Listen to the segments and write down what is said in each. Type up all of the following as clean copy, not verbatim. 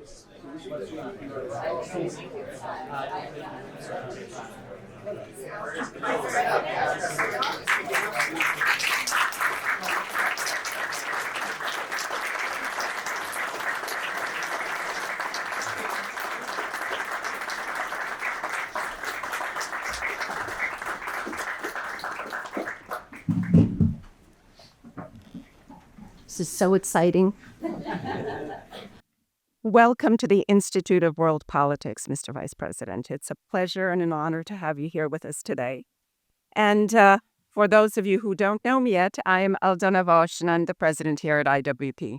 This is so exciting. Welcome to the Institute of World Politics, Mr. Vice President. It's a pleasure and an honor to have you here with us today. And for those of you who don't know me yet, I am Aldona Vosh, and I'm the president here at IWP.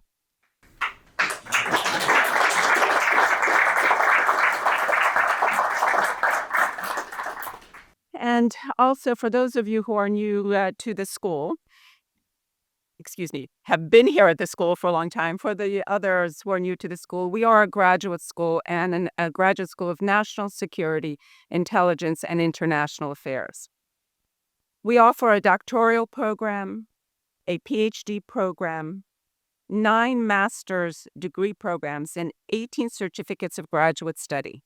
And also for those of you who are new to the school, have been here at the school for a long time. For the others who are new to the school, we are a graduate school and a graduate school of national security, intelligence, and international affairs. We offer a doctoral program, a PhD program, 9 master's degree programs, and 18 certificates of graduate study.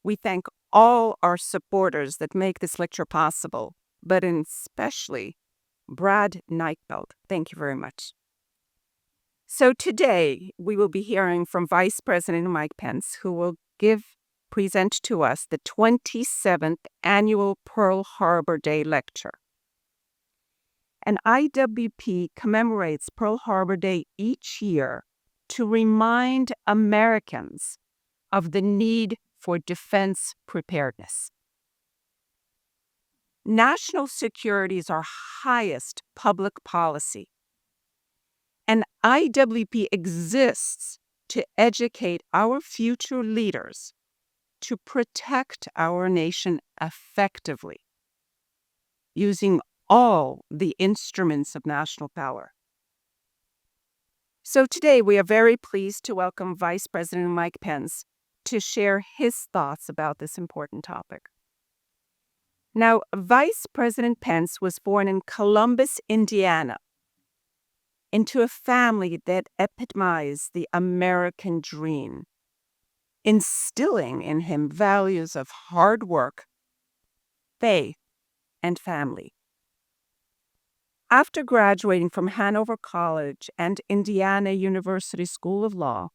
We thank all our supporters that make this lecture possible, but especially Brad Neichfeld. Thank you very much. So today we will be hearing from Vice President Mike Pence, who will present to us the 27th Annual Pearl Harbor Day Lecture. And IWP commemorates Pearl Harbor Day each year to remind Americans of the need for defense preparedness. National security is our highest public policy, and IWP exists to educate our future leaders to protect our nation effectively, using all the instruments of national power. So today we are very pleased to welcome Vice President Mike Pence to share his thoughts about this important topic. Now, Vice President Pence was born in Columbus, Indiana, into a family that epitomized the American dream, instilling in him values of hard work, faith, and family. After graduating from Hanover College and Indiana University School of Law,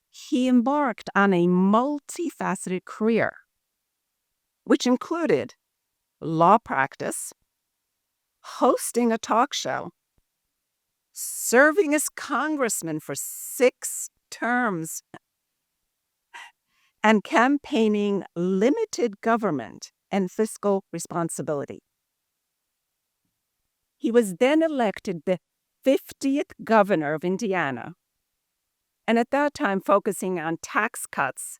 he embarked on a multifaceted career, which included law practice, hosting a talk show, serving as congressman for 6 terms, and campaigning limited government and fiscal responsibility. He was then elected the 50th governor of Indiana, and at that time focusing on tax cuts,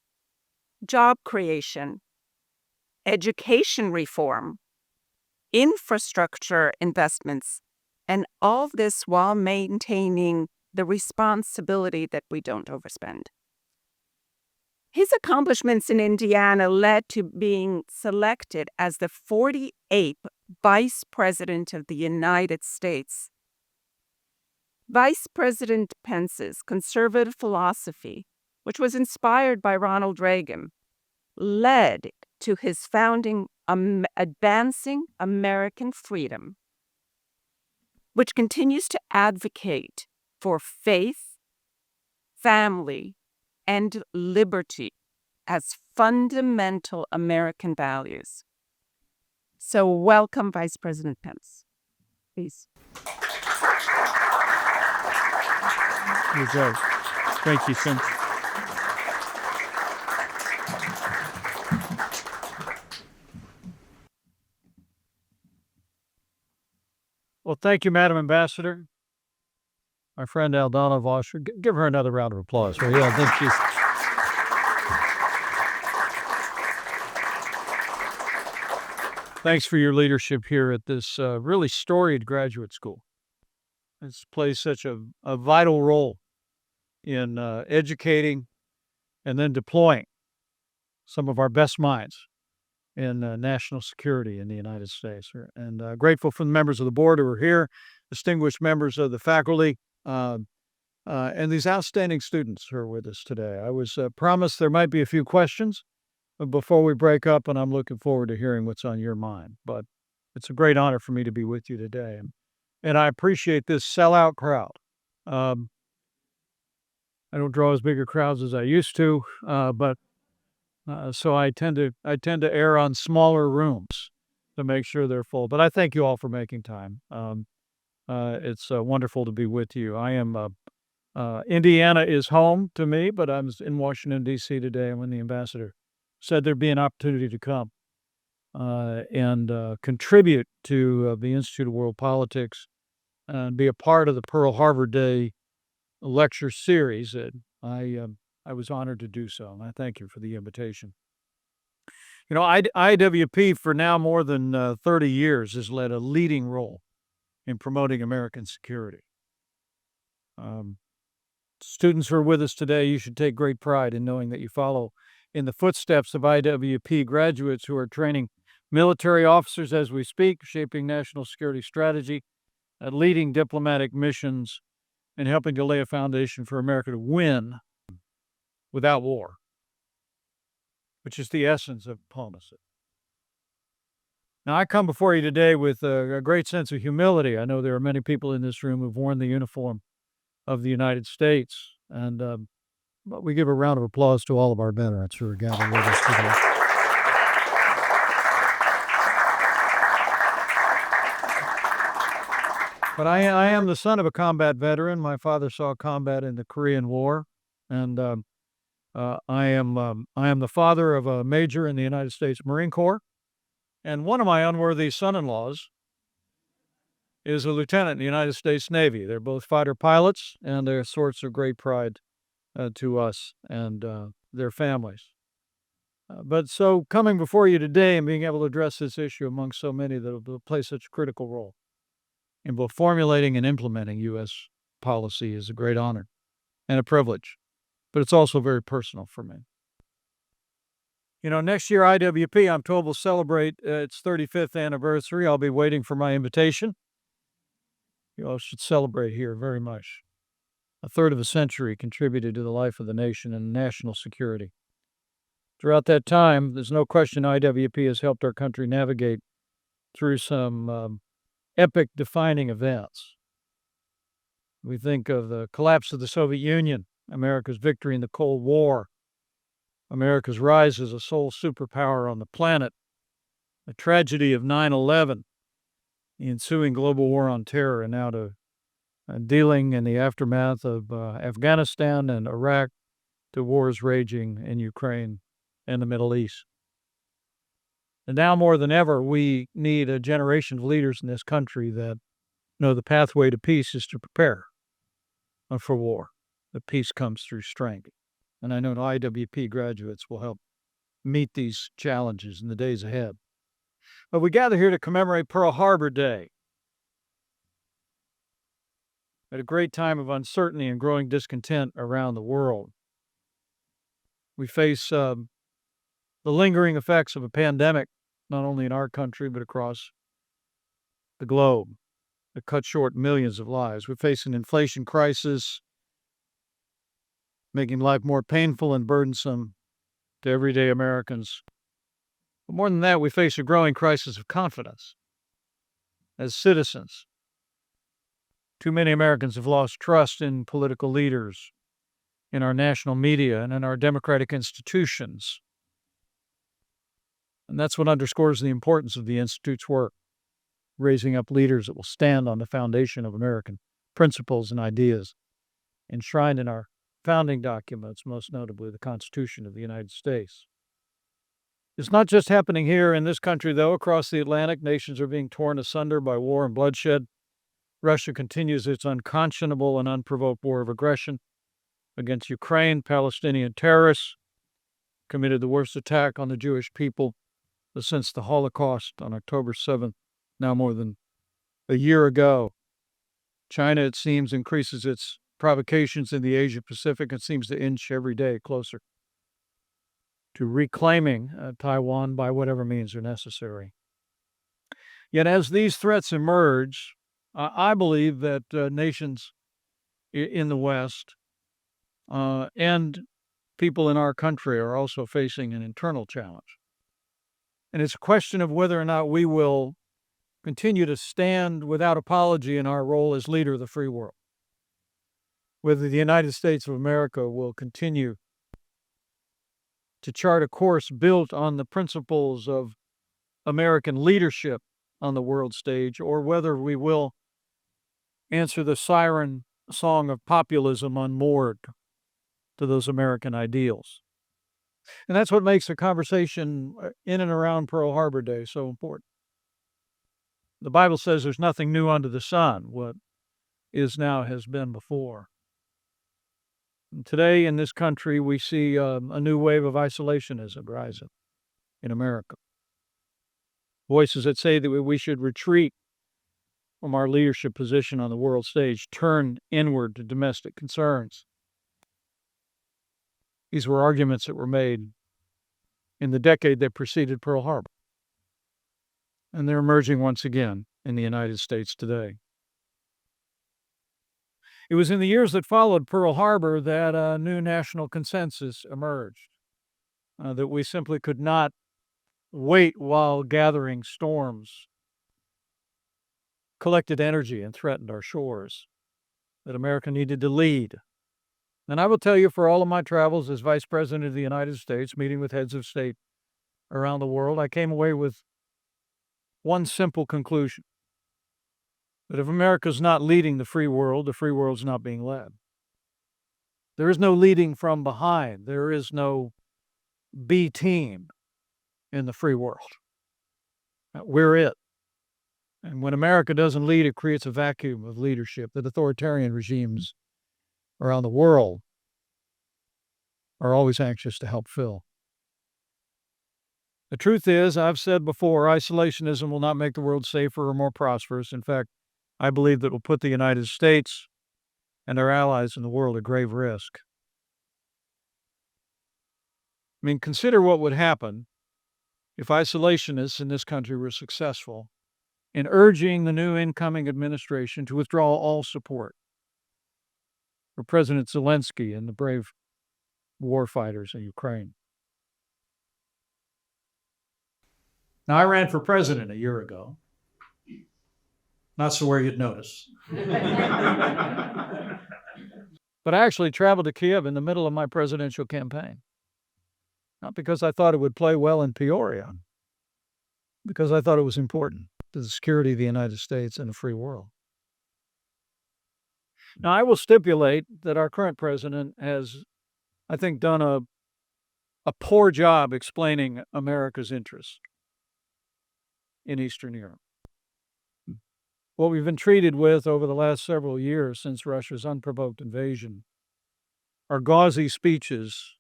job creation, education reform, infrastructure investments, and all of this while maintaining the responsibility that we don't overspend. His accomplishments in Indiana led to being selected as the 48th Vice President of the United States. Vice President Pence's conservative philosophy, which was inspired by Ronald Reagan, led to his founding Advancing American Freedom, which continues to advocate for faith, family, and liberty as fundamental American values. So welcome, Vice President Pence. Please. Thank you, Cynthia. Well, thank you, Madam Ambassador. My friend Aldona Vosh, give her another round of applause. Right? Yeah, I think she's... Thanks for your leadership here at this really storied graduate school. It's plays such a vital role in educating and then deploying some of our best minds in national security in the United States. And grateful for the members of the board who are here, distinguished members of the faculty. and these outstanding students who are with us today. I was promised there might be a few questions before we break up, and I'm looking forward to hearing what's on your mind. But it's a great honor for me to be with you today, and I appreciate this sellout crowd. Um, I don't draw as bigger crowds as I used to, but so I tend to err on smaller rooms to make sure they're full. But I thank you all for making time. It's wonderful to be with you. Indiana is home to me, but I'm in Washington, D.C. today, and when the ambassador said there'd be an opportunity to come and contribute to the Institute of World Politics and be a part of the Pearl Harbor Day lecture series, I was honored to do so, and I thank you for the invitation. You know, IWP for now more than 30 years has led a leading role in promoting American security. Students who are with us today, you should take great pride in knowing that you follow in the footsteps of IWP graduates who are training military officers as we speak, shaping national security strategy, leading diplomatic missions, and helping to lay a foundation for America to win without war, which is the essence of diplomacy. Now, I come before you today with a great sense of humility. I know there are many people in this room who've worn the uniform of the United States, and but we give a round of applause to all of our veterans who are gathered with us today. But I am the son of a combat veteran. My father saw combat in the Korean War, and I am the father of a major in the United States Marine Corps, and one of my unworthy son-in-laws is a lieutenant in the United States Navy. They're both fighter pilots, and they're a source of great pride to us and their families. But so coming before you today and being able to address this issue among so many that will play such a critical role in both formulating and implementing U.S. policy is a great honor and a privilege, but it's also very personal for me. You know, next year IWP, I'm told, will celebrate its 35th anniversary. I'll be waiting for my invitation. You all should celebrate here very much. A third of a century contributed to the life of the nation and national security. Throughout that time, there's no question IWP has helped our country navigate through some epic defining events. We think of the collapse of the Soviet Union, America's victory in the Cold War, America's rise as a sole superpower on the planet, the tragedy of 9/11, the ensuing global war on terror, and now to dealing in the aftermath of Afghanistan and Iraq, to wars raging in Ukraine and the Middle East. And now more than ever, we need a generation of leaders in this country that know the pathway to peace is to prepare for war. The peace comes through strength. And I know IWP graduates will help meet these challenges in the days ahead. But we gather here to commemorate Pearl Harbor Day. At a great time of uncertainty and growing discontent around the world, we face the lingering effects of a pandemic, not only in our country, but across the globe, that cut short millions of lives. We face an inflation crisis, making life more painful and burdensome to everyday Americans. But more than that, we face a growing crisis of confidence as citizens. Too many Americans have lost trust in political leaders, in our national media, and in our democratic institutions. And that's what underscores the importance of the Institute's work, raising up leaders that will stand on the foundation of American principles and ideas, enshrined in our founding documents, most notably the Constitution of the United States. It's not just happening here in this country, though. Across the Atlantic, nations are being torn asunder by war and bloodshed. Russia continues its unconscionable and unprovoked war of aggression against Ukraine. Palestinian terrorists committed the worst attack on the Jewish people since the Holocaust on October 7th, now more than a year ago. China, it seems, increases its provocations in the Asia-Pacific and seems to inch every day closer to reclaiming Taiwan by whatever means are necessary. Yet as these threats emerge, I believe that nations in the West, and people in our country are also facing an internal challenge. And it's a question of whether or not we will continue to stand without apology in our role as leader of the free world. Whether the United States of America will continue to chart a course built on the principles of American leadership on the world stage, or whether we will answer the siren song of populism unmoored to those American ideals. And that's what makes the conversation in and around Pearl Harbor Day so important. The Bible says there's nothing new under the sun. What is now has been before. And today in this country, we see a new wave of isolationism rising in America. Voices that say that we should retreat from our leadership position on the world stage, turn inward to domestic concerns. These were arguments that were made in the decade that preceded Pearl Harbor. And they're emerging once again in the United States today. It was in the years that followed Pearl Harbor that a new national consensus emerged, that we simply could not wait while gathering storms collected energy and threatened our shores, that America needed to lead. And I will tell you, for all of my travels as Vice President of the United States, meeting with heads of state around the world, I came away with one simple conclusion: that if America's not leading the free world's not being led. There is no leading from behind. There is no B team in the free world. We're it. And when America doesn't lead, it creates a vacuum of leadership that authoritarian regimes around the world are always anxious to help fill. The truth is, I've said before, isolationism will not make the world safer or more prosperous. In fact, I believe that it will put the United States and our allies in the world at grave risk. I mean, consider what would happen if isolationists in this country were successful in urging the new incoming administration to withdraw all support for President Zelensky and the brave war fighters in Ukraine. Now, I ran for president a year ago. Not so where you'd notice. But I actually traveled to Kiev in the middle of my presidential campaign. Not because I thought it would play well in Peoria, because I thought it was important to the security of the United States and the free world. Now, I will stipulate that our current president has, I think, done a poor job explaining America's interests in Eastern Europe. What we've been treated with over the last several years since Russia's unprovoked invasion are gauzy speeches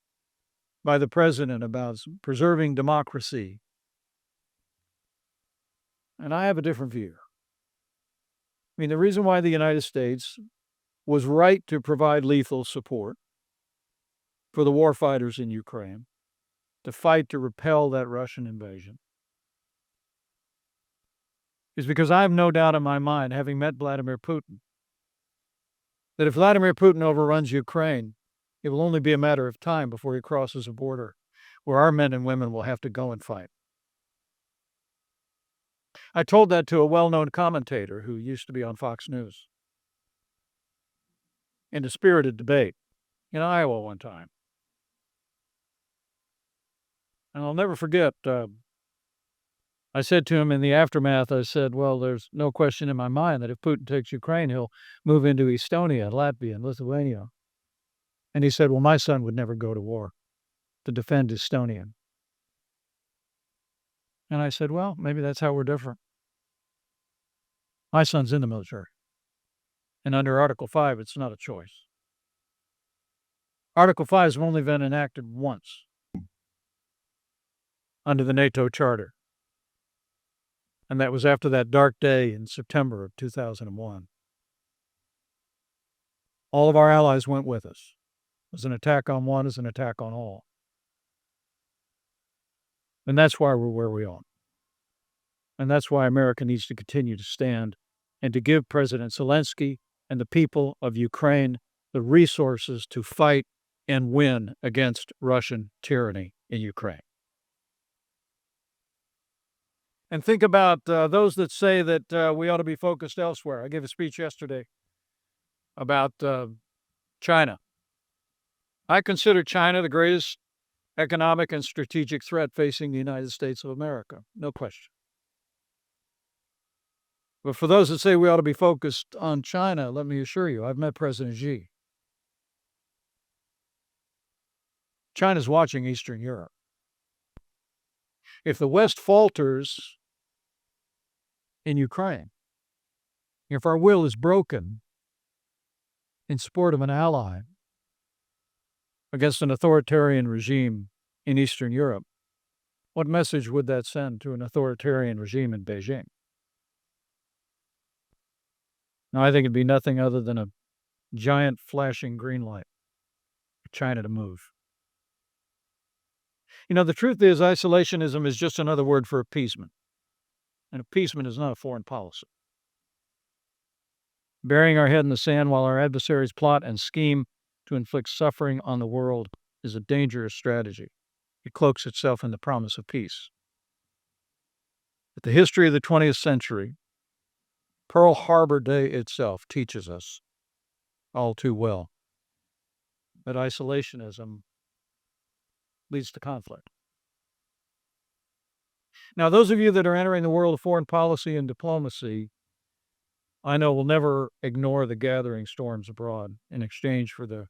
by the president about preserving democracy. And I have a different view. I mean, the reason why the United States was right to provide lethal support for the war fighters in Ukraine, to fight to repel that Russian invasion, is because I have no doubt in my mind, having met Vladimir Putin, that if Vladimir Putin overruns Ukraine, it will only be a matter of time before he crosses a border where our men and women will have to go and fight. I told that to a well-known commentator who used to be on Fox News in a spirited debate in Iowa one time. And I'll never forget, I said to him in the aftermath, I said, well, there's no question in my mind that if Putin takes Ukraine, he'll move into Estonia, Latvia, and Lithuania. And he said, well, my son would never go to war to defend Estonia. And I said, well, maybe that's how we're different. My son's in the military. And under Article 5, it's not a choice. Article 5 has only been enacted once under the NATO Charter. And that was after that dark day in September of 2001. All of our allies went with us. It was an attack on one, is an attack on all. And that's why we're where we are. And that's why America needs to continue to stand and to give President Zelensky and the people of Ukraine the resources to fight and win against Russian tyranny in Ukraine. And think about those that say that we ought to be focused elsewhere. I gave a speech yesterday about China. I consider China the greatest economic and strategic threat facing the United States of America, no question. But for those that say we ought to be focused on China, let me assure you, I've met President Xi. China's watching Eastern Europe. If the West falters in Ukraine, if our will is broken in support of an ally against an authoritarian regime in Eastern Europe, what message would that send to an authoritarian regime in Beijing? Now, I think it'd be nothing other than a giant flashing green light for China to move. You know, the truth is isolationism is just another word for appeasement. And appeasement is not a foreign policy. Burying our head in the sand while our adversaries plot and scheme to inflict suffering on the world is a dangerous strategy. It cloaks itself in the promise of peace. But the history of the 20th century, Pearl Harbor Day itself, teaches us all too well that isolationism leads to conflict. Now, those of you that are entering the world of foreign policy and diplomacy, I know will never ignore the gathering storms abroad in exchange for the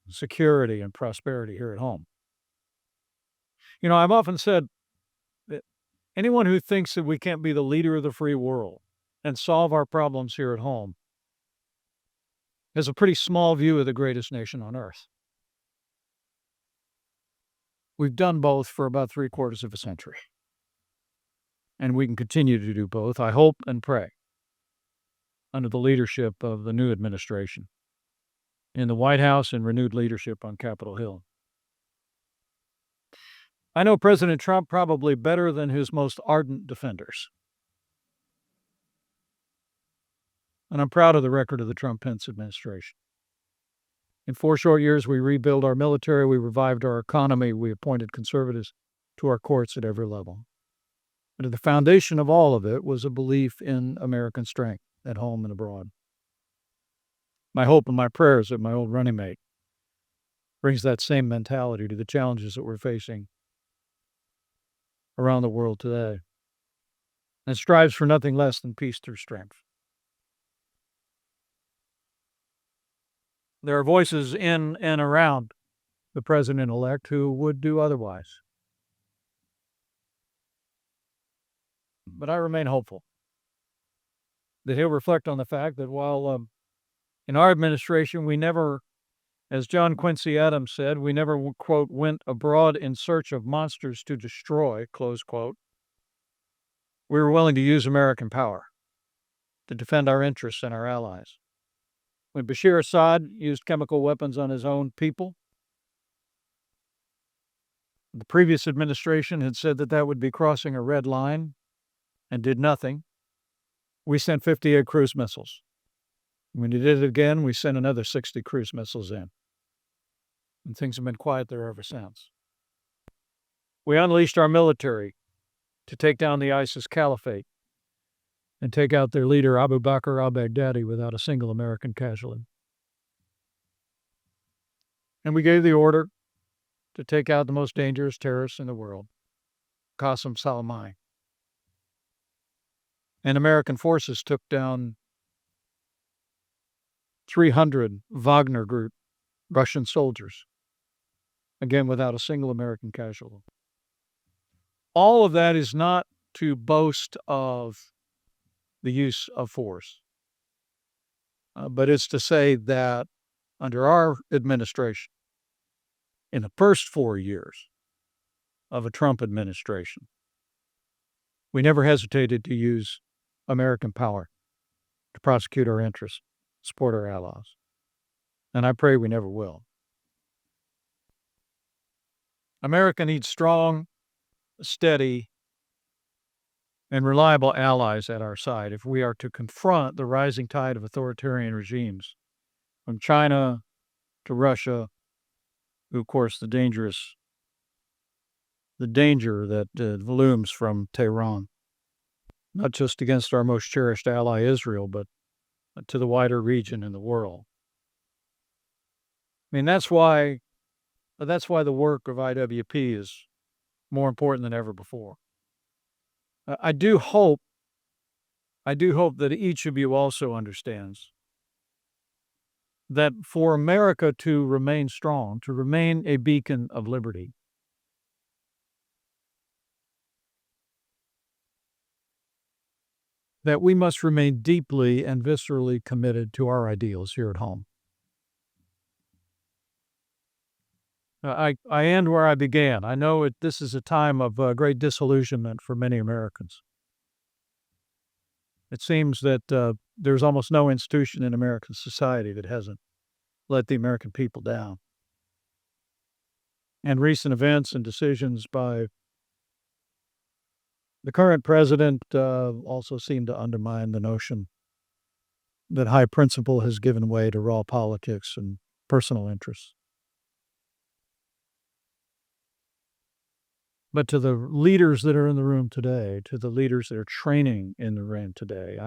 security and prosperity here at home. You know, I've often said that anyone who thinks that we can't be the leader of the free world and solve our problems here at home has a pretty small view of the greatest nation on earth. We've done both for about 3/4 of a century. And we can continue to do both, I hope and pray, under the leadership of the new administration in the White House and renewed leadership on Capitol Hill. I know President Trump probably better than his most ardent defenders. And I'm proud of the record of the Trump-Pence administration. In 4 short years, we rebuilt our military, we revived our economy, we appointed conservatives to our courts at every level. But at the foundation of all of it was a belief in American strength at home and abroad. My hope and my prayer is that my old running mate brings that same mentality to the challenges that we're facing around the world today and strives for nothing less than peace through strength. There are voices in and around the president-elect who would do otherwise. But I remain hopeful that he'll reflect on the fact that while in our administration we never, as John Quincy Adams said, we never, quote, went abroad in search of monsters to destroy, close quote, we were willing to use American power to defend our interests and our allies. When Bashir Assad used chemical weapons on his own people, the previous administration had said that that would be crossing a red line and did nothing. We sent 58 cruise missiles. When he did it again, we sent another 60 cruise missiles in. And things have been quiet there ever since. We unleashed our military to take down the ISIS caliphate and take out their leader, Abu Bakr al-Baghdadi, without a single American casualty. And we gave the order to take out the most dangerous terrorist in the world, Qasem Soleimani. And American forces took down 300 Wagner Group Russian soldiers, again without a single American casualty. All of that is not to boast of the use of force, but it's to say that under our administration, in the first 4 years of a Trump administration, we never hesitated to use American power to prosecute our interests, support our allies. And I pray we never will. America needs strong, steady, and reliable allies at our side if we are to confront the rising tide of authoritarian regimes, from China to Russia, to, of course, the danger that looms from Tehran, not just against our most cherished ally, Israel, but to the wider region and the world. I mean, that's why the work of IWP is more important than ever before. I do hope that each of you also understands that for America to remain strong, to remain a beacon of liberty, that we must remain deeply and viscerally committed to our ideals here at home. I end where I began. I know this is a time of great disillusionment for many Americans. It seems that there's almost no institution in American society that hasn't let the American people down. And recent events and decisions by the current president also seem to undermine the notion that high principle has given way to raw politics and personal interests. But to the leaders that are in the room today, to the leaders that are training in the room today,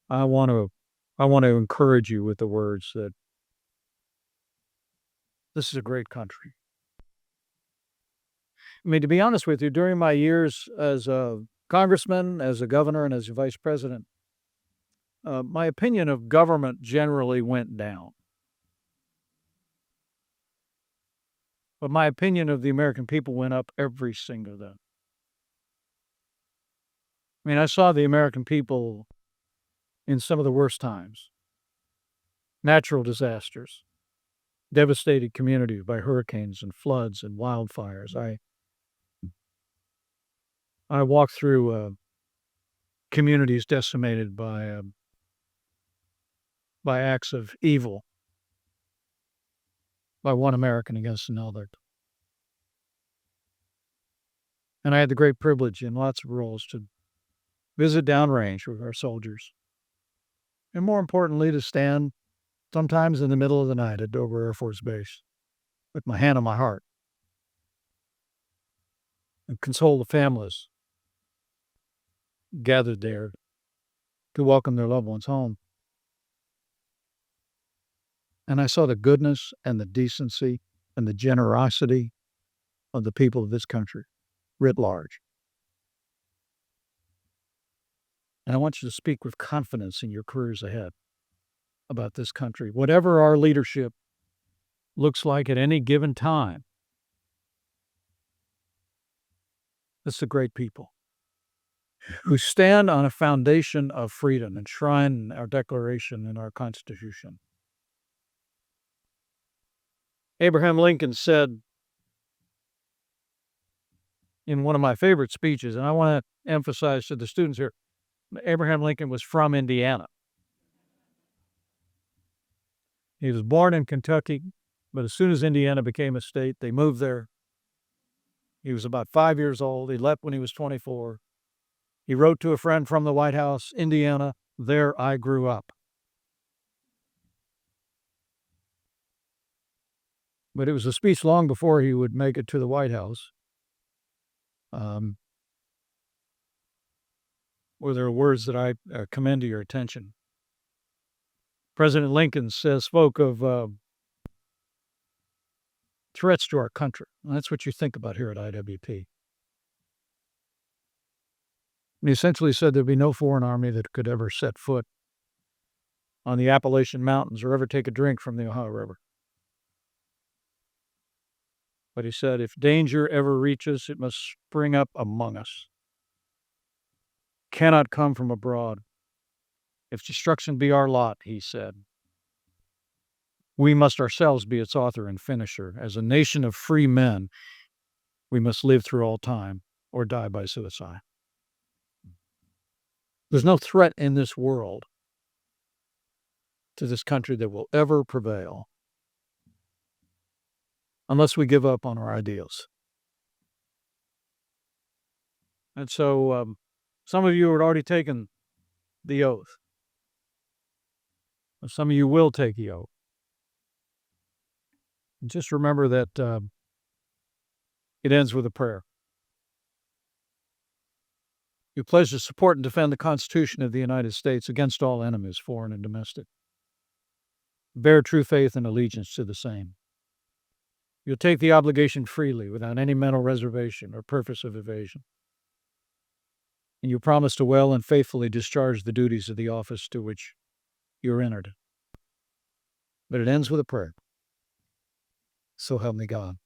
I want to encourage you with the words that this is a great country. I mean, to be honest with you, during my years as a congressman, as a governor, and as a vice president, my opinion of government generally went down. But my opinion of the American people went up every single day. I mean, I saw the American people in some of the worst times. Natural disasters, devastated communities by hurricanes and floods and wildfires. I walked through communities decimated by acts of evil by one American against another. And I had the great privilege in lots of roles to visit downrange with our soldiers. And more importantly, to stand sometimes in the middle of the night at Dover Air Force Base with my hand on my heart and console the families gathered there to welcome their loved ones home. And I saw the goodness and the decency and the generosity of the people of this country writ large. And I want you to speak with confidence in your careers ahead about this country. Whatever our leadership looks like at any given time, it's the great people who stand on a foundation of freedom enshrined in our Declaration and our Constitution. Abraham Lincoln said in one of my favorite speeches, and I want to emphasize to the students here, Abraham Lincoln was from Indiana. He was born in Kentucky, but as soon as Indiana became a state, they moved there. He was about 5 years old. He left when he was 24. He wrote to a friend from the White House, Indiana, there I grew up. But it was a speech long before he would make it to the White House. Where there are words that I commend to your attention. President Lincoln spoke of threats to our country. And that's what you think about here at IWP. And he essentially said there'd be no foreign army that could ever set foot on the Appalachian Mountains or ever take a drink from the Ohio River. But he said, if danger ever reaches, it must spring up among us. Cannot come from abroad. If destruction be our lot, he said, we must ourselves be its author and finisher. As a nation of free men, we must live through all time or die by suicide. There's no threat in this world to this country that will ever prevail unless we give up on our ideals. And so some of you had already taken the oath. Some of you will take the oath. And just remember that it ends with a prayer. You pledge to support and defend the Constitution of the United States against all enemies, foreign and domestic. Bear true faith and allegiance to the same. You'll take the obligation freely without any mental reservation or purpose of evasion. And you promise to well and faithfully discharge the duties of the office to which you're entered. But it ends with a prayer. So help me God.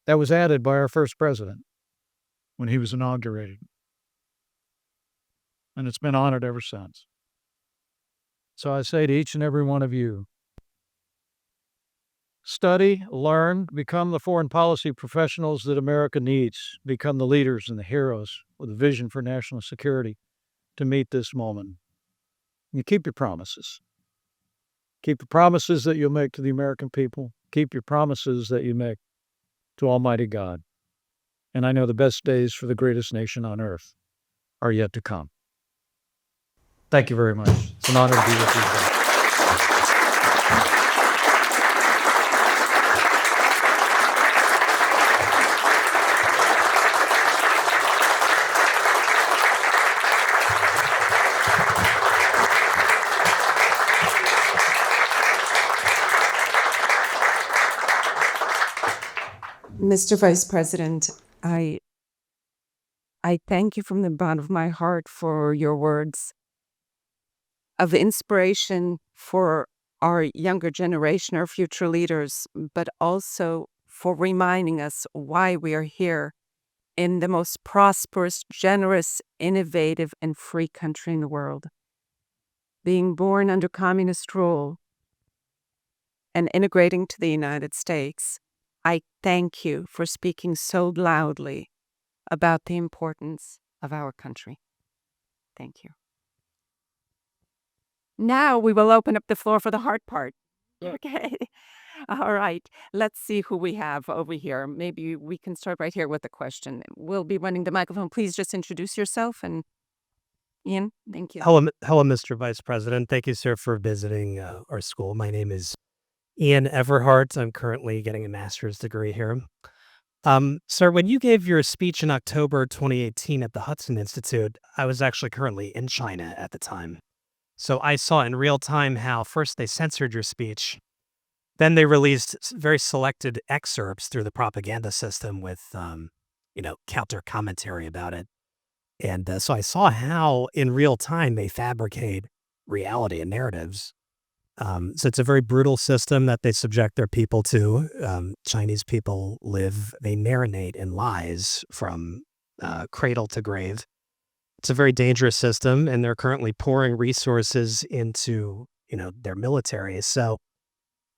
That was added by our first president when he was inaugurated. And it's been honored ever since. So I say to each and every one of you, study, learn, become the foreign policy professionals that America needs, become the leaders and the heroes with a vision for national security to meet this moment. You keep your promises. Keep the promises that you'll make to the American people. Keep your promises that you make to Almighty God. And I know the best days for the greatest nation on earth are yet to come. Thank you very much. It's an honor to be with you today. Mr. Vice President, I thank you from the bottom of my heart for your words of inspiration for our younger generation, our future leaders, but also for reminding us why we are here in the most prosperous, generous, innovative, and free country in the world. Being born under communist rule and integrating to the United States, I thank you for speaking so loudly about the importance of our country. Thank you. Now we will open up the floor for the hard part. Okay. All right. Let's see who we have over here. Maybe we can start right here with the question. We'll be running the microphone. Please just introduce yourself and Ian. Thank you. Hello, Mr. Vice President. Thank you, sir, for visiting our school. My name is Ian Everhart. I'm currently getting a master's degree here. Sir, when you gave your speech in October 2018 at the Hudson Institute, I was actually currently in China at the time. So I saw in real time how first they censored your speech, then they released very selected excerpts through the propaganda system with, counter commentary about it. And so I saw how in real time they fabricate reality and narratives. So it's a very brutal system that they subject their people to. Chinese people they marinate in lies from cradle to grave. It's a very dangerous system, and they're currently pouring resources into, their military. So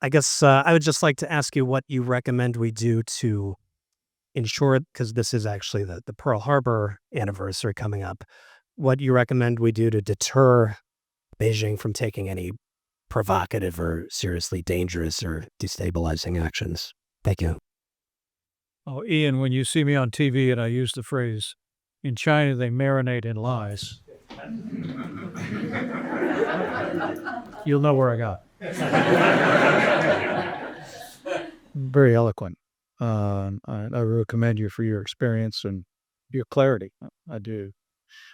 I guess I would just like to ask you what you recommend we do to ensure, because this is actually the Pearl Harbor anniversary coming up, what you recommend we do to deter Beijing from taking any provocative or seriously dangerous or destabilizing actions. Thank you. Oh, Ian, when you see me on TV and I use the phrase, in China they marinate in lies, you'll know where I got. Very eloquent. I really commend you for your experience and your clarity. I do.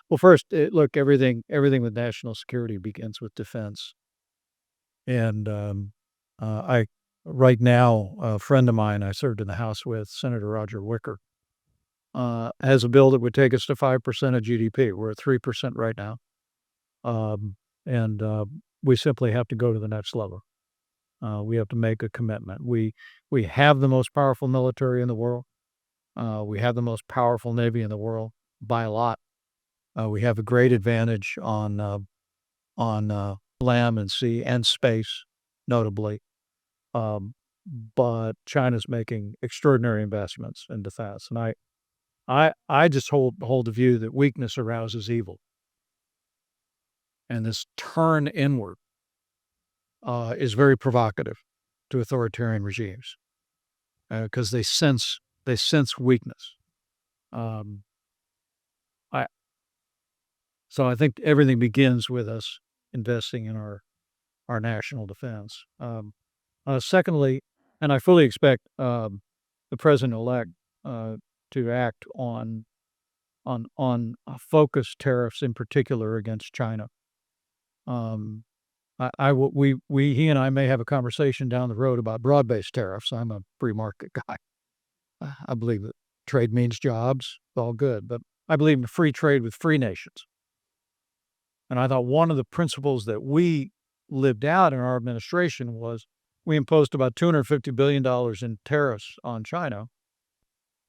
Well, first, look, everything with national security begins with defense. And right now, a friend of mine I served in the House with, Senator Roger Wicker, has a bill that would take us to 5% of GDP. We're at 3% right now. And we simply have to go to the next level. We have to make a commitment. We have the most powerful military in the world. We have the most powerful Navy in the world by a lot. We have a great advantage on land and sea and space, notably. But China's making extraordinary investments in defense. And I just hold the view that weakness arouses evil. And this turn inward is very provocative to authoritarian regimes because they sense weakness. Um, I so I think everything begins with us investing in our national defense. Secondly, and I fully expect the president-elect to act on focused tariffs in particular against China. Um, he and I may have a conversation down the road about broad-based tariffs. I'm a free market guy. I believe that trade means jobs, all good, but I believe in free trade with free nations. And I thought one of the principles that we lived out in our administration was we imposed about $250 billion in tariffs on China,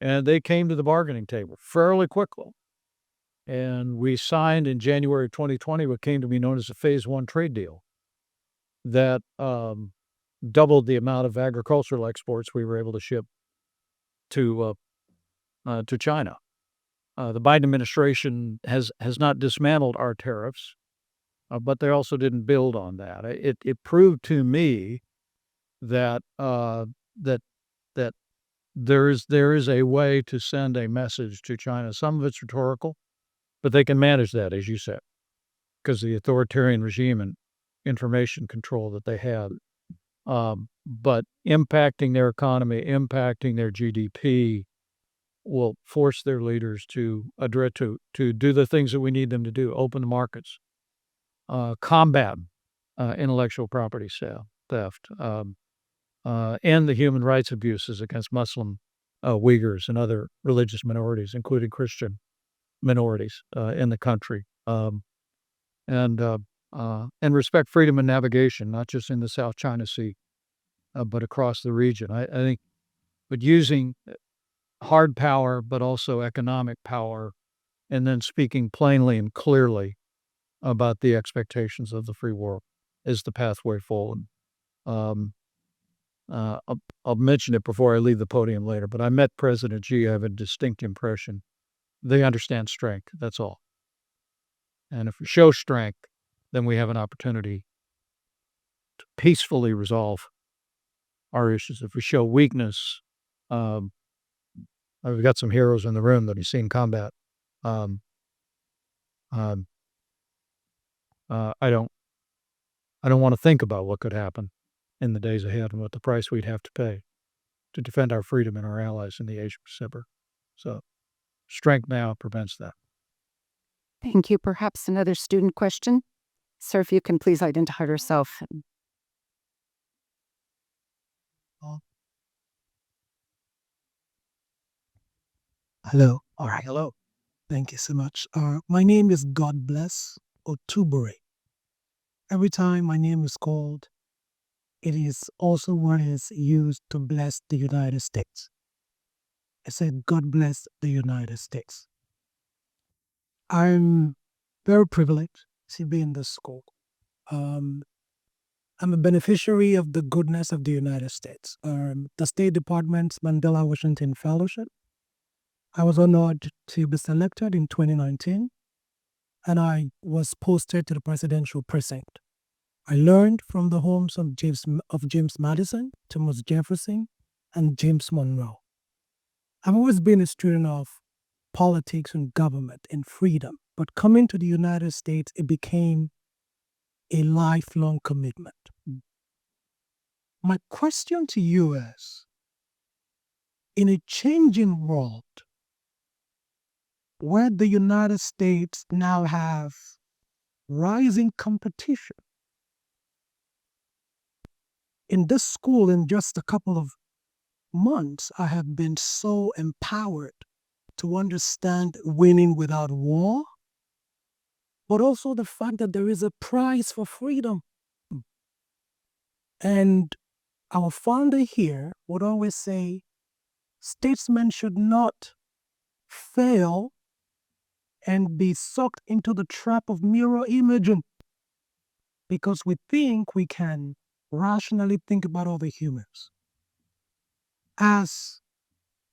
and they came to the bargaining table fairly quickly. And we signed in January of 2020 what came to be known as a Phase 1 trade deal that doubled the amount of agricultural exports we were able to ship to China. The Biden administration has not dismantled our tariffs, but they also didn't build on that. It proved to me that that that there is a way to send a message to China. Some of it's rhetorical, but they can manage that, as you said, because the authoritarian regime and information control that they have. But impacting their economy, impacting their GDP, will force their leaders to address to do the things that we need them to do: open the markets, combat intellectual property theft, and the human rights abuses against Muslim Uyghurs and other religious minorities, including Christian minorities in the country, and respect freedom of navigation, not just in the South China Sea, but across the region. I think, but using hard power, but also economic power, and then speaking plainly and clearly about the expectations of the free world is the pathway forward. Um, I'll mention it before I leave the podium later, but I met President Xi. I have a distinct impression. They understand strength. That's all. And if we show strength, then we have an opportunity to peacefully resolve our issues. If we show weakness, we've got some heroes in the room that have seen combat. Um, um, I don't want to think about what could happen in the days ahead and what the price we'd have to pay to defend our freedom and our allies in the Asia Pacific. So strength now prevents that. Thank you. Perhaps another student question? Sir, if you can please identify yourself. Hello. All right. Hello. Thank you so much. My name is God Bless Otubere. Every time my name is called, it is also what is used to bless the United States. I said, God bless the United States. I'm very privileged to be in this school. I'm a beneficiary of the goodness of the United States. The State Department's Mandela Washington Fellowship. I was honored to be selected in 2019, and I was posted to the presidential precinct. I learned from the homes of James Madison, Thomas Jefferson, and James Monroe. I've always been a student of politics and government and freedom, but coming to the United States, it became a lifelong commitment. My question to you is, in a changing world, where the United States now have rising competition, in this school, in just a couple of months, I have been so empowered to understand winning without war, but also the fact that there is a price for freedom. And our founder here would always say, statesmen should not fail and be sucked into the trap of mirror imaging, because we think we can rationally think about other humans. As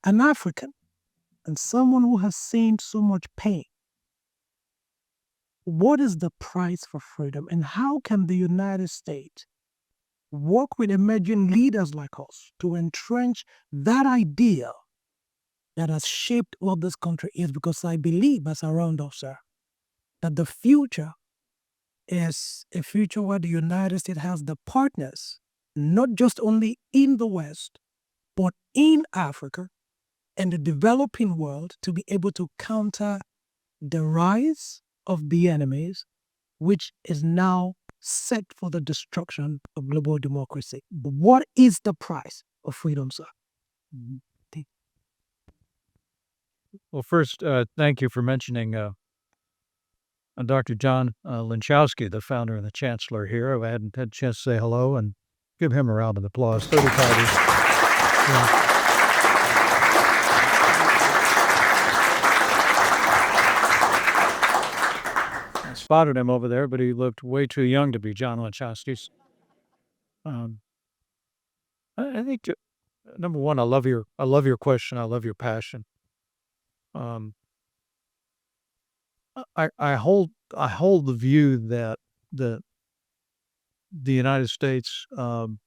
an African and someone who has seen so much pain, what is the price for freedom, and how can the United States work with emerging leaders like us to entrench that idea that has shaped what this country is, because I believe, as a round-off, sir, that the future is a future where the United States has the partners, not just only in the West, but in Africa and the developing world, to be able to counter the rise of the enemies, which is now set for the destruction of global democracy. But what is the price of freedom, sir? Well, first, thank you for mentioning Dr. John Linchowski, the founder and the chancellor here. I hadn't had a chance to say hello and give him a round of applause. 35 years. Yeah. I spotted him over there, but he looked way too young to be John Linchowski. I think number one, I love your question. I love your passion. I hold the view that the United States, and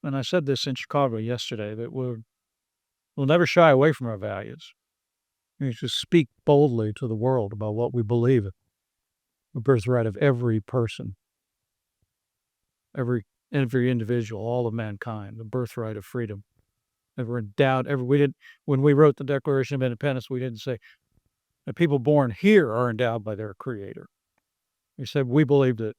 I said this in Chicago yesterday, that we'll never shy away from our values. We just speak boldly to the world about what we believe, the birthright of every person, every individual, all of mankind, the birthright of freedom. Never endowed. When we wrote the Declaration of Independence, we didn't say that people born here are endowed by their Creator. We said we believe that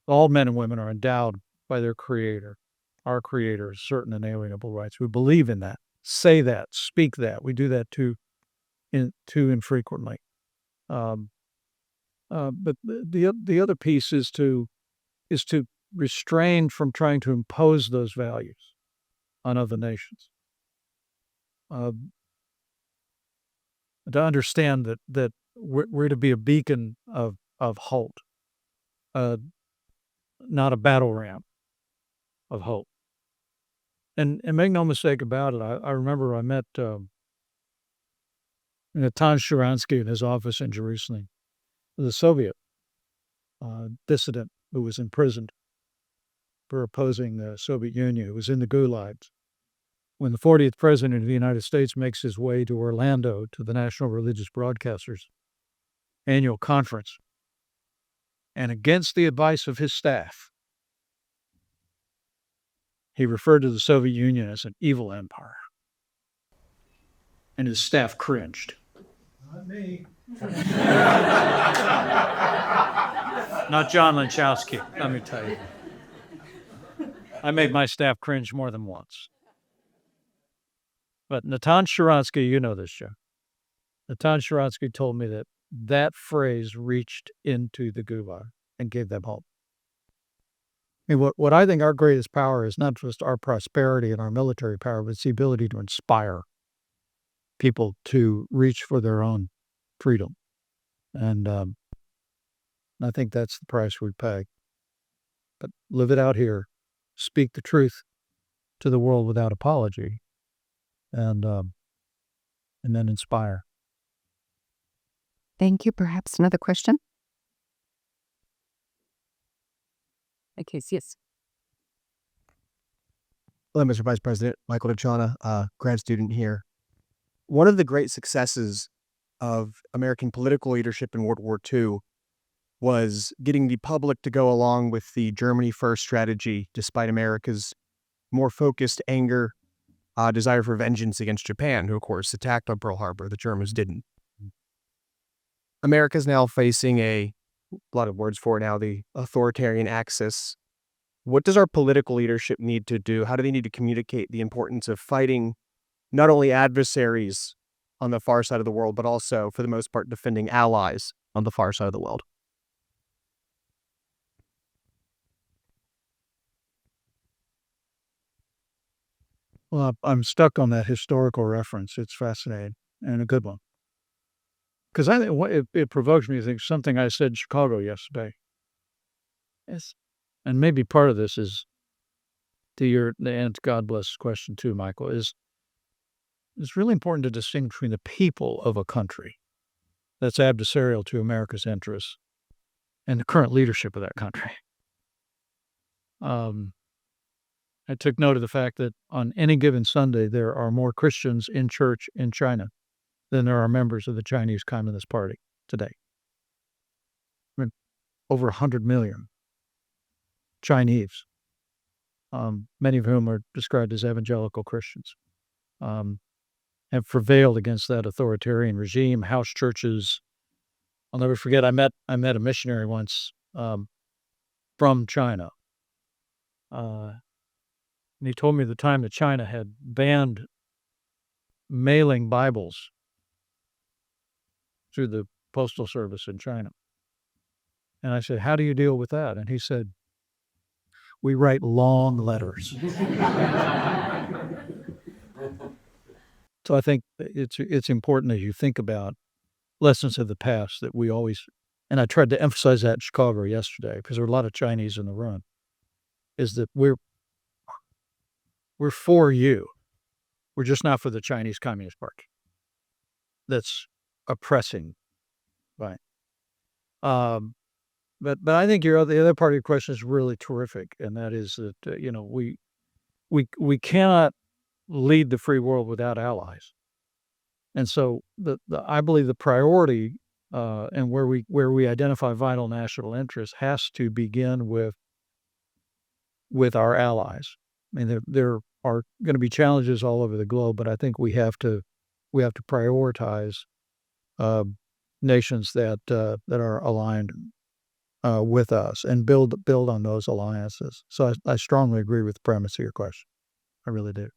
all men and women are endowed by their Creator. Our Creator has certain inalienable rights. We believe in that. Say that. Speak that. We do that too infrequently. But the other piece is to restrain from trying to impose those values on other nations. To understand that we're to be a beacon of hope, not a battle ram of hope. And make no mistake about it, I remember I met Natan Sharansky in his office in Jerusalem, the Soviet dissident who was imprisoned for opposing the Soviet Union, who was in the gulags. When the 40th President of the United States makes his way to Orlando to the National Religious Broadcasters annual conference, and against the advice of his staff, he referred to the Soviet Union as an evil empire. And his staff cringed. Not me. Not John Linchowski, let me tell you. I made my staff cringe more than once. But Natan Sharansky, you know this, Joe. Natan Sharansky told me that phrase reached into the gulag and gave them hope. I mean, what I think our greatest power is not just our prosperity and our military power, but it's the ability to inspire people to reach for their own freedom. And I think that's the price we pay. But live it out here. Speak the truth to the world without apology. And then inspire. Thank you. Perhaps another question? Okay, yes. Hello, Mr. Vice President. Michael DeChana, grad student here. One of the great successes of American political leadership in World War II was getting the public to go along with the Germany First strategy, despite America's more focused anger, desire for vengeance against Japan, who, of course, attacked on Pearl Harbor. The Germans didn't. America's now facing a lot of words for it now, the authoritarian axis. What does our political leadership need to do? How do they need to communicate the importance of fighting not only adversaries on the far side of the world, but also, for the most part, defending allies on the far side of the world? Well, I'm stuck on that historical reference. It's fascinating and a good one. Because I think it provokes me to think something I said in Chicago yesterday. Yes. And maybe part of this is and God bless question too, Michael, is it's really important to distinguish between the people of a country that's adversarial to America's interests and the current leadership of that country. I took note of the fact that on any given Sunday, there are more Christians in church in China than there are members of the Chinese Communist Party today. I mean, over 100 million Chinese, many of whom are described as evangelical Christians, have prevailed against that authoritarian regime. House churches. I'll never forget. I met a missionary once from China, and he told me the time that China had banned mailing Bibles through the postal service in China. And I said, "How do you deal with that?" And he said, "We write long letters." So I think it's important as you think about lessons of the past that we always, and I tried to emphasize that in Chicago yesterday because there were a lot of Chinese in the room, is that we're for you. We're just not for the Chinese Communist Party. That's oppressing, right? But I think the other part of your question is really terrific, and that is that we cannot lead the free world without allies, and so I believe the priority and where we identify vital national interests has to begin with our allies. I mean, there are going to be challenges all over the globe, but I think we have to prioritize nations that are aligned with us and build on those alliances. So I strongly agree with the premise of your question. I really do.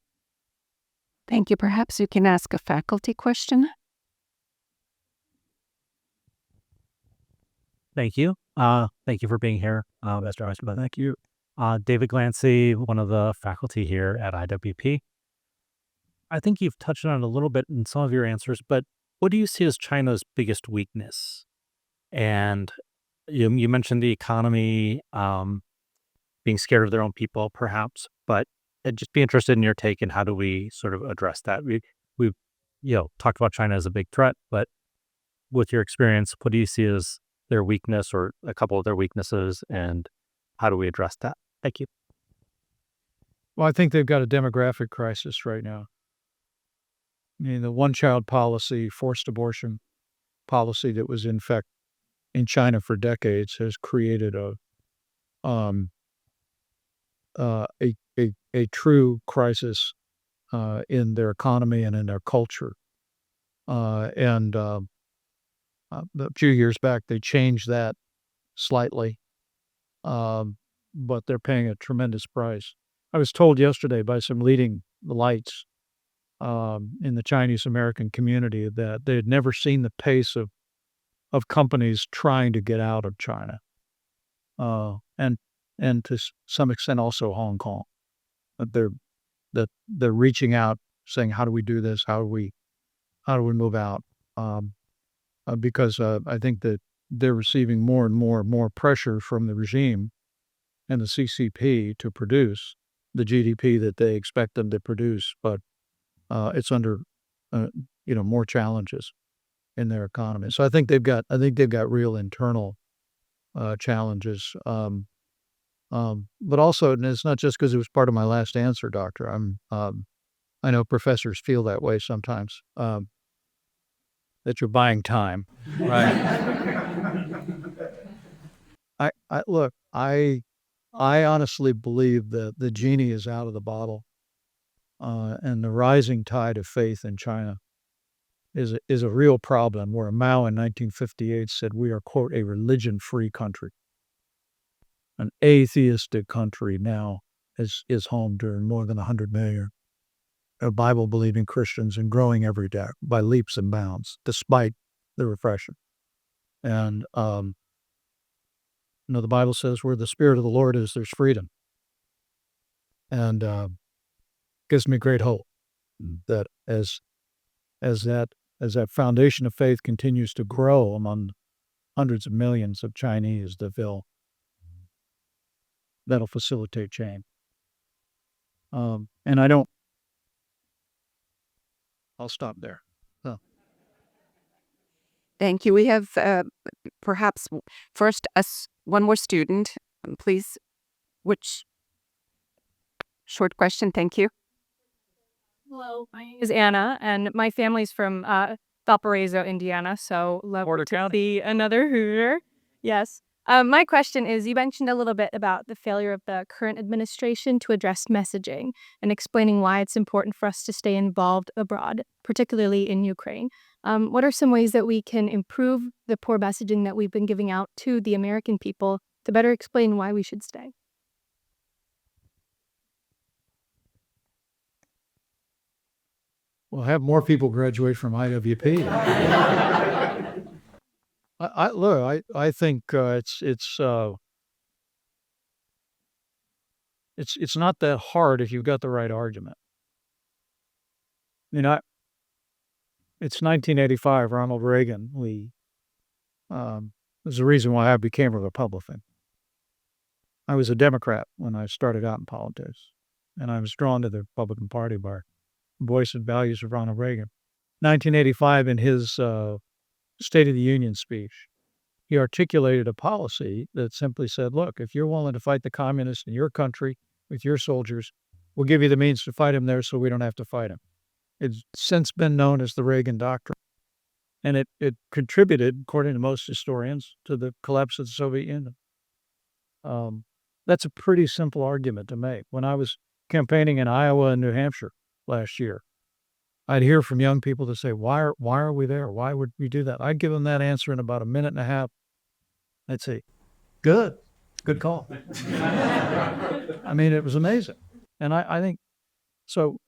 Thank you. Perhaps you can ask a faculty question. Thank you. Thank you for being here, Mr. Eisman. Thank you. David Glancy, one of the faculty here at IWP. I think you've touched on it a little bit in some of your answers, but what do you see as China's biggest weakness? And you mentioned the economy, being scared of their own people, perhaps, but I'd just be interested in your take and how do we sort of address that? We've talked about China as a big threat, but with your experience, what do you see as their weakness or a couple of their weaknesses, and how do we address that? Thank you. Well, I think they've got a demographic crisis right now. I mean, the one-child policy, forced abortion policy that was in effect in China for decades has created a true crisis in their economy and in their culture. And a few years back, they changed that slightly, but they're paying a tremendous price. I was told yesterday by some leading lights in the Chinese American community that they had never seen the pace of companies trying to get out of China, and to some extent also Hong Kong. That they're reaching out, saying, "How do we do this? How do we move out?" Because I think that they're receiving more and more pressure from the regime and the CCP to produce the GDP that they expect them to produce, but it's under more challenges in their economy. So I think they've got real internal challenges. But also, and it's not just because it was part of my last answer, Doctor. I know professors feel that way sometimes. That you're buying time, right? I honestly believe that the genie is out of the bottle, and the rising tide of faith in China is a real problem. Where Mao in 1958 said we are, quote, a religion-free country. An atheistic country now is home to more than 100 million Bible-believing Christians and growing every day by leaps and bounds, despite the repression. And the Bible says where the Spirit of the Lord is, there's freedom. And gives me great hope that as that foundation of faith continues to grow among hundreds of millions of Chinese, that'll facilitate change. And I'll stop there. Thank you. We have perhaps first one more student, please. Which Short question. Thank you. Hello, my name is Anna, and my family's from Valparaiso, Indiana. So love Porter to County. see another Hoosier. Yes. My question is, you mentioned a little bit about the failure of the current administration to address messaging and explaining why it's important for us to stay involved abroad, particularly in Ukraine. What are some ways that we can improve the poor messaging that we've been giving out to the American people to better explain why we should stay? We'll have more people graduate from IWP. I think it's not that hard if you've got the right argument. It's 1985, Ronald Reagan. There's the reason why I became a Republican. I was a Democrat when I started out in politics, and I was drawn to the Republican Party by voice and values of Ronald Reagan. 1985, in his State of the Union speech, he articulated a policy that simply said, look, if you're willing to fight the communists in your country with your soldiers, we'll give you the means to fight them there so we don't have to fight them. It's since been known as the Reagan Doctrine. And it contributed, according to most historians, to the collapse of the Soviet Union. That's a pretty simple argument to make. When I was campaigning in Iowa and New Hampshire last year, I'd hear from young people to say, why are we there? Why would we do that? I'd give them that answer in about a minute and a half. I'd say, good call. I mean, it was amazing. And I think, so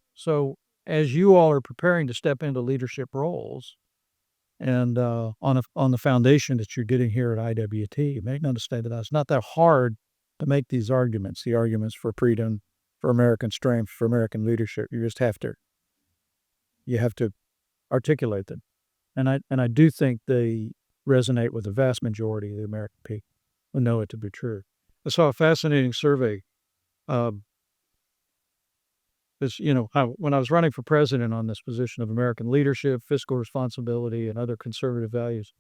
as you all are preparing to step into leadership roles, and on the foundation that you're getting here at IWT, make no mistake about it, it's not that hard to make these arguments, the arguments for freedom, for American strength, for American leadership. You just have to articulate them. And I do think they resonate with the vast majority of the American people who know it to be true. I saw a fascinating survey. When I was running for president on this position of American leadership, fiscal responsibility, and other conservative values,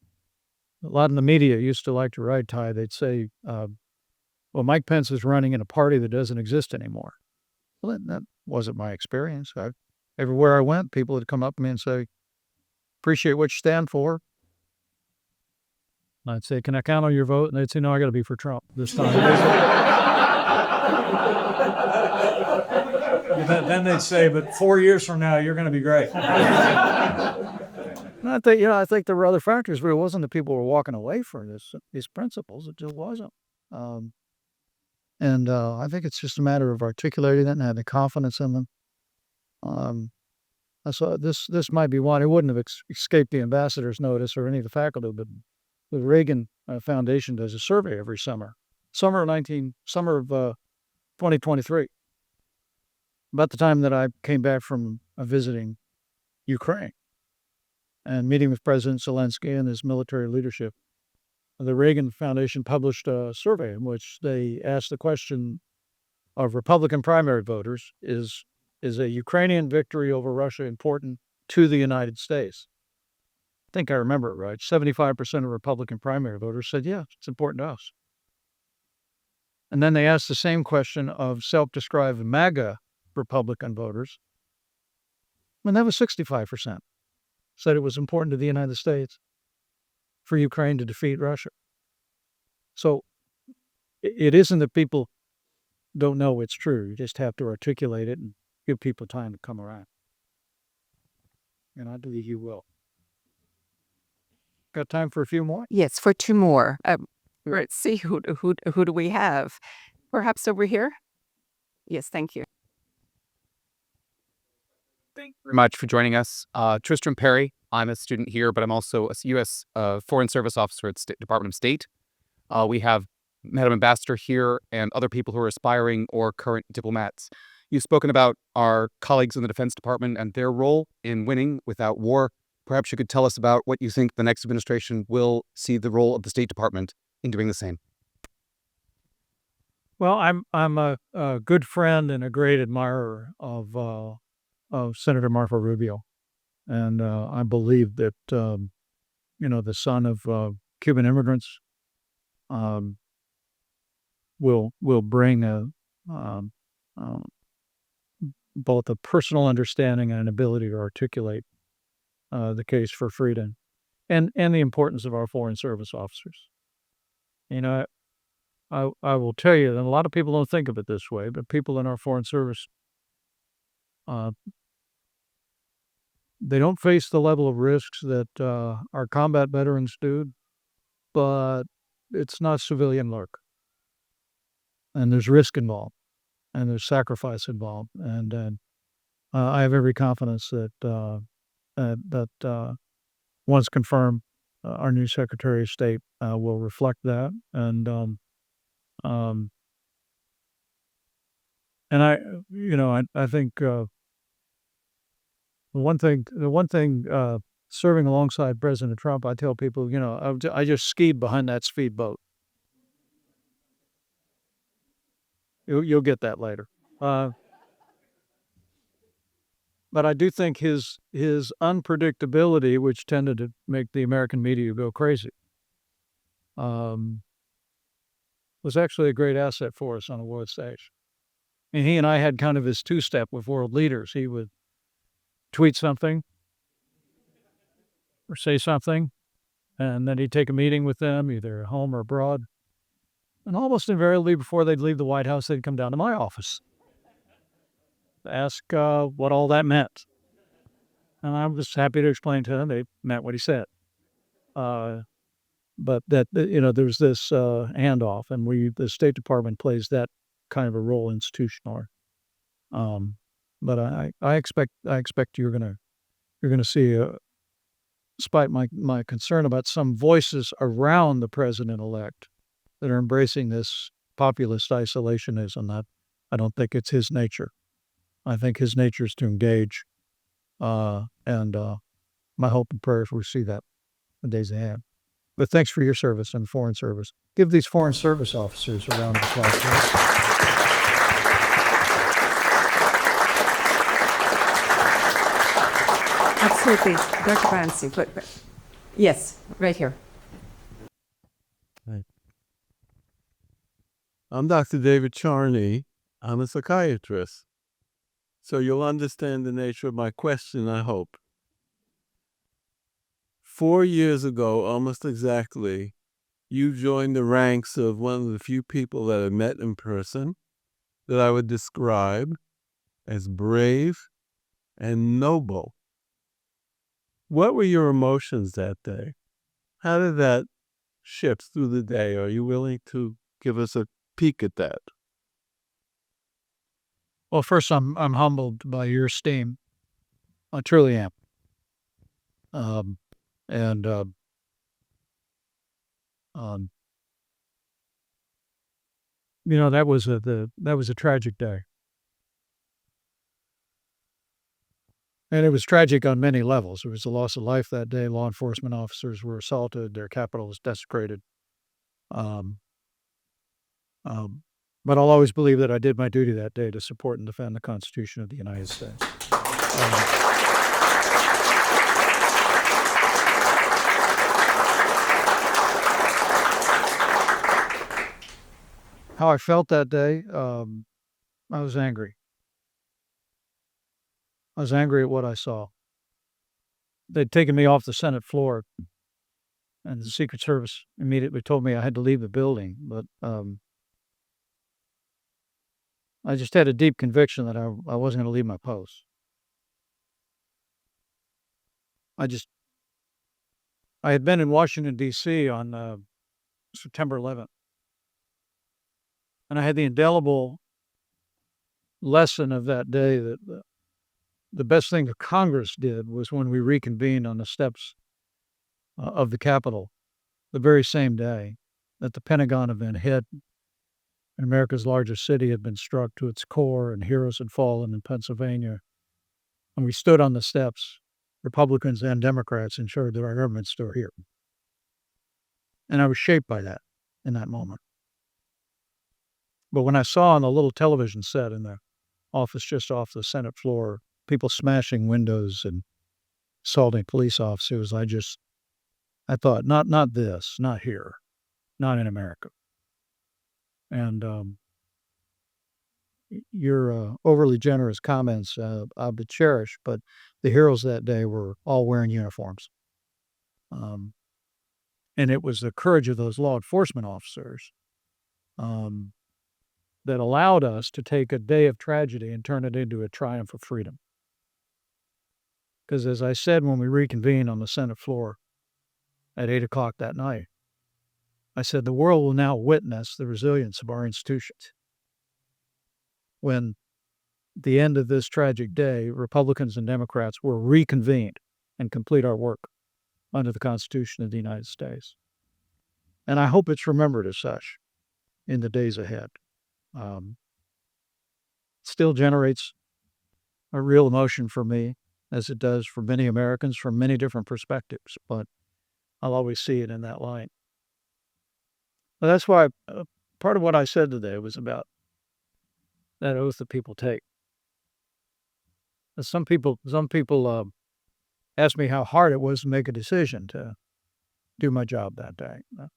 a lot in the media used to like to write, Ty, they'd say, well, Mike Pence is running in a party that doesn't exist anymore. Well, that wasn't my experience. Everywhere I went, people would come up to me and say, appreciate what you stand for. And I'd say, can I count on your vote? And they'd say, no, I got to be for Trump this time. Then they'd say, but 4 years from now, you're going to be great. And I think there were other factors, but it wasn't that people were walking away from these principles. It just wasn't. I think it's just a matter of articulating it and having confidence in them. I saw this might be one. It wouldn't have escaped the ambassador's notice or any of the faculty, but the Reagan Foundation does a survey every summer. Summer of 2023. About the time that I came back from visiting Ukraine and meeting with President Zelensky and his military leadership, the Reagan Foundation published a survey in which they asked the question of Republican primary voters, is a Ukrainian victory over Russia important to the United States? I think I remember it right. 75% of Republican primary voters said, yeah, it's important to us. And then they asked the same question of self-described MAGA Republican voters, and that was 65%, said it was important to the United States for Ukraine to defeat Russia. So it isn't that people don't know it's true. You just have to articulate it and give people time to come around. And I believe you will. Got time for a few more? Yes, for two more. Let's see, who do we have? Perhaps over here? Yes, thank you. Thank you very much for joining us. Tristram Perry. I'm a student here, but I'm also a U.S. Foreign Service Officer at Department of State. We have Madam Ambassador here and other people who are aspiring or current diplomats. You've spoken about our colleagues in the Defense Department and their role in winning without war. Perhaps you could tell us about what you think the next administration will see the role of the State Department in doing the same. Well, I'm a good friend and a great admirer of Senator Marco Rubio, and I believe that the son of Cuban immigrants will bring both a personal understanding and an ability to articulate the case for freedom and the importance of our foreign service officers. You know, I will tell you that a lot of people don't think of it this way, but people in our foreign service, uh, they don't face the level of risks that our combat veterans do, but it's not civilian work. And there's risk involved, and there's sacrifice involved. And I have every confidence that once confirmed, our new Secretary of State will reflect that. And I think the one thing serving alongside President Trump, I tell people, I just skied behind that speedboat. You'll get that later. But I do think his unpredictability, which tended to make the American media go crazy, was actually a great asset for us on the world stage. And he and I had kind of his two-step with world leaders. He would tweet something or say something, and then he'd take a meeting with them, either at home or abroad. And almost invariably, before they'd leave the White House, they'd come down to my office to ask what all that meant. And I was happy to explain to them they meant what he said. But that, there's this handoff, and the State Department plays that kind of a role institutionally. But I expect you're gonna see, despite my concern about some voices around the president-elect that are embracing this populist isolationism, that I don't think it's his nature. I think his nature is to engage, and my hope and prayer is we see that in the days ahead. But thanks for your service and foreign service. Give these foreign service officers a round of applause, please. Absolutely. Dr. Bansi, but yes, right here. I'm Dr. David Charney. I'm a psychiatrist. So you'll understand the nature of my question, I hope. 4 years ago, almost exactly, you joined the ranks of one of the few people that I met in person that I would describe as brave and noble. What were your emotions that day? How did that shift through the day? Are you willing to give us a peek at that? Well, first, I'm humbled by your esteem. I truly am. And that was a tragic day, and it was tragic on many levels. There was a loss of life that day. Law enforcement officers were assaulted. Their capital was desecrated. But I'll always believe that I did my duty that day to support and defend the Constitution of the United States. How I felt that day, I was angry. I was angry at what I saw. They'd taken me off the Senate floor, and the Secret Service immediately told me I had to leave the building. But I just had a deep conviction that I wasn't going to leave my post. I had been in Washington, D.C. on September 11th. And I had the indelible lesson of that day that the best thing that Congress did was when we reconvened on the steps of the Capitol the very same day that the Pentagon had been hit and America's largest city had been struck to its core and heroes had fallen in Pennsylvania. And we stood on the steps, Republicans and Democrats, ensured that our government's still here. And I was shaped by that in that moment. But when I saw on the little television set in the office just off the Senate floor, people smashing windows and assaulting police officers, I thought, not this, not here, not in America. And your overly generous comments I'll be cherished, but the heroes that day were all wearing uniforms. And it was the courage of those law enforcement officers that allowed us to take a day of tragedy and turn it into a triumph of freedom. Because as I said when we reconvened on the Senate floor at 8 o'clock that night, I said the world will now witness the resilience of our institutions. When at the end of this tragic day, Republicans and Democrats will reconvene and complete our work under the Constitution of the United States. And I hope it's remembered as such in the days ahead. Still generates a real emotion for me, as it does for many Americans from many different perspectives, but I'll always see it in that light. Well, that's why part of what I said today was about that oath that people take. Some people asked me how hard it was to make a decision to do my job that day. It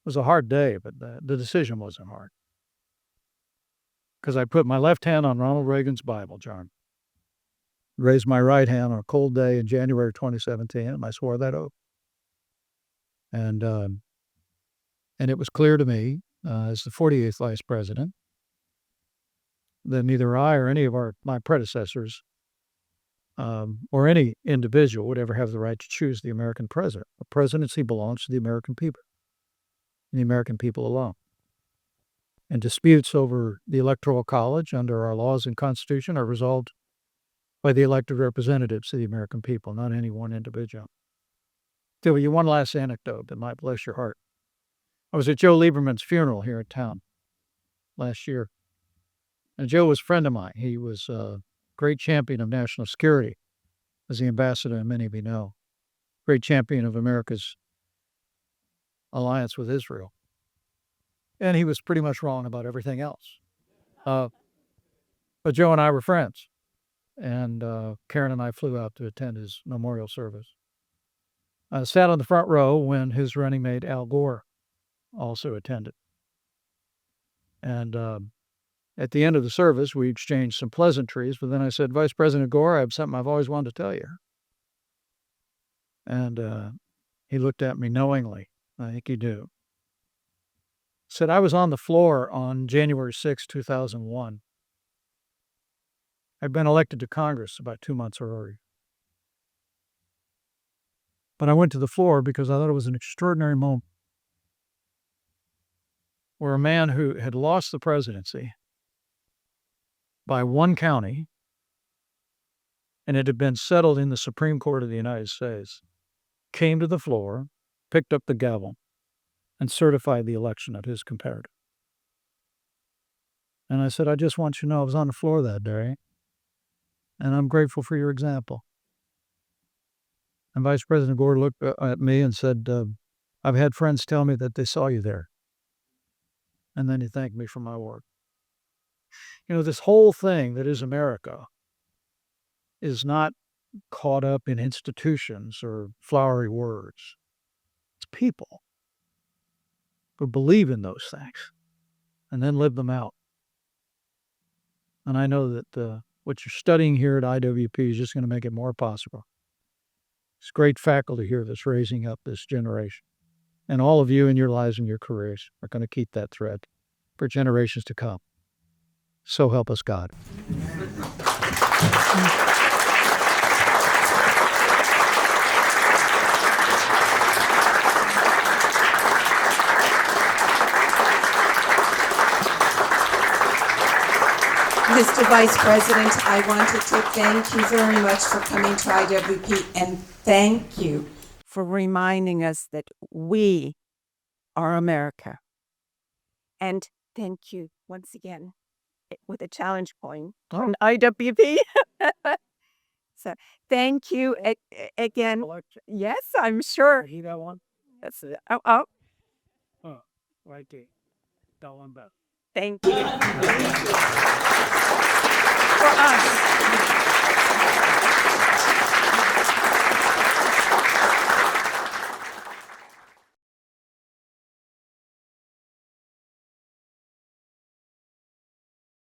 was a hard day, but the decision wasn't hard. Because I put my left hand on Ronald Reagan's Bible, John. Raised my right hand on a cold day in January 2017, and I swore that oath. And it was clear to me, as the 48th Vice President, that neither I or any of my predecessors or any individual would ever have the right to choose the American president. The presidency belongs to the American people, and the American people alone. And disputes over the Electoral College under our laws and Constitution are resolved by the elected representatives of the American people, not any one individual. Tell you one last anecdote that might bless your heart. I was at Joe Lieberman's funeral here in town last year. And Joe was a friend of mine. He was a great champion of national security, as the ambassador, and many of you know. Great champion of America's alliance with Israel. And he was pretty much wrong about everything else. But Joe and I were friends. And Karen and I flew out to attend his memorial service. I sat on the front row when his running mate Al Gore also attended. And at the end of the service, we exchanged some pleasantries, but then I said, Vice President Gore, I have something I've always wanted to tell you. And he looked at me knowingly. I think he knew. Said, I was on the floor on January 6, 2001. I'd been elected to Congress about 2 months earlier. But I went to the floor because I thought it was an extraordinary moment where a man who had lost the presidency by one county, and it had been settled in the Supreme Court of the United States, came to the floor, picked up the gavel, and certified the election of his comparator. And I said, I just want you to know I was on the floor that day, and I'm grateful for your example. And Vice President Gore looked at me and said, I've had friends tell me that they saw you there. And then he thanked me for my work. You know, this whole thing that is America is not caught up in institutions or flowery words. It's people who believe in those things and then live them out. And I know that what you're studying here at IWP is just going to make it more possible. It's great faculty here that's raising up this generation. And all of you in your lives and your careers are going to keep that thread for generations to come. So help us God. Mr. Vice President, I wanted to thank you very much for coming to IWP, and thank you for reminding us that we are America. And thank you once again with a challenge point on IWP. So thank you again. Yes, I'm sure. You got one? That's it. Oh, Right there. That one back. thank you. For us.